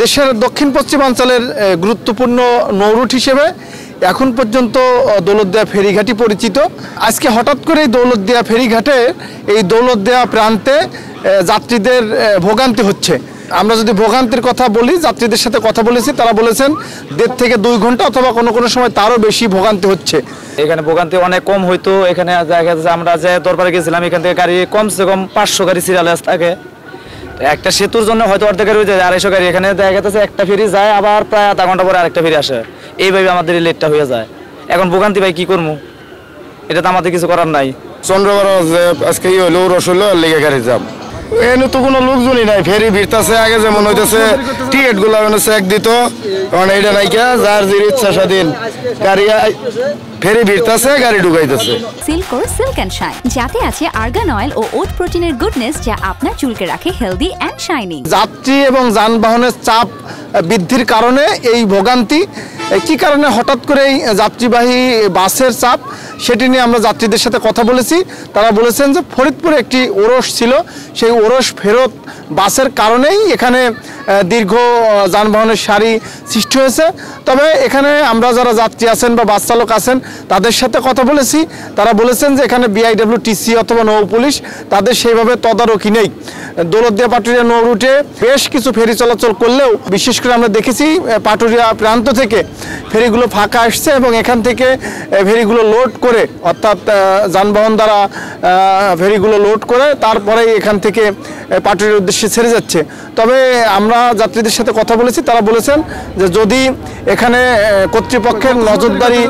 দেশের দক্ষিণ পশ্চিমাঞ্চলের গুরুত্বপূর্ণ নৌরুট হিসেবে এখন পর্যন্ত দৌলতদিয়া ফেরিঘাটই পরিচিত। আজকে হঠাৎ করে দৌলতদিয়া ফেরিঘাটে এই দৌলতদিয়া প্রান্তে যাত্রীদের ভোগান্তি হচ্ছে। আমরা যদি ভোগান্তির কথা বলি, যাত্রীদের সাথে কথা বলেছি, তারা বলেছেন 1.5 থেকে 2 ঘন্টা অথবা কোনো কোনো সময় তারও বেশি ভোগান্তি হচ্ছে। এখানে ভোগান্তি অনেক কম হইতো। এখানে দেখা যাচ্ছে আমরা যে দরবারে গেছিলাম, এখান থেকে গাড়ি কমসে কম 500 গাড়ি সিরিয়ালে থাকে। একটা সেতুর জন্য হয়তো অর্ধেক গাড়ি হয়ে যায়, 250 গাড়ি। এখানে দেখা যাচ্ছে একটা ফেরি যায়, আবার প্রায় আধা ঘন্টা পরে আরেকটা ফেরি আসে। এইভাবে আমাদের লেটটা হয়ে যায়। এখন ভোগান্তি ভাই কি করবো, এটা তো আমাদের কিছু করার নাই। চন্দ্রবার আজকে কি হইলো, রসুল লেগে গাড়ি যাব এনে তো কোনো লোকজনই নাই। ফেরি ভিড়তেছে, আগে যেমন হইতেছে টিকিট গুলো চেক দিত, কারণ এটা নাইকা যার যে ইচ্ছা স্বাধীন গাড়ি ফেরি ভিড়তেছে, গাড়ি ঢুকাইতেছে। সিল্কোর সিল্ক অ্যান্ড শাইন, যাতে আছে আর্গান অয়েল ও ওট প্রোটিনের গুডনেস, যা আপনার চুলকে রাখে হেলদি অ্যান্ড শাইনিং। যাত্রী এবং যানবাহনের চাপ বৃদ্ধির কারণে এই ভোগান্তি। কি কারণে হঠাৎ করে এই যাত্রীবাহী বাসের চাপ, সেটি নিয়ে আমরা যাত্রীদের সাথে কথা বলেছি। তারা বলেছেন যে ফরিদপুরে একটি ওরস ছিল, সেই ওরস ফেরত বাসের কারণেই এখানে দীর্ঘ যানবাহনের সারি সৃষ্টি হয়েছে। তবে এখানে আমরা যারা যাত্রী আছেন বা বাস চালক আছেন তাদের সাথে কথা বলেছি, তারা বলেছেন যে এখানে বিআইডব্লিউটিসি অথবা নৌ পুলিশ তাদের সেইভাবে তদারকি নেই। দৌলতদিয়া পাটুরিয়া নৌ রুটে বেশ কিছু ফেরি চলাচল করলেও বিশেষ করে আমরা দেখেছি পাটুরিয়া প্রান্ত থেকে ফেরিগুলো ফাঁকা আসছে এবং এখান থেকে ফেরিগুলো লোড করে, অর্থাৎ যানবাহন দ্বারা ফেরিগুলো লোড করে তারপরে এখান থেকে পাটুরিয়ার উদ্দেশ্যে ছেড়ে যাচ্ছে। তবে আমরা যাত্রীদের সাথে কথা বলেছি, তারা বলেছেন যে যদি এখানে কর্তৃপক্ষের নজরদারি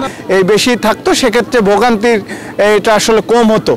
বেশি থাকতো সেক্ষেত্রে ভোগান্তির এটা আসলে কম হতো।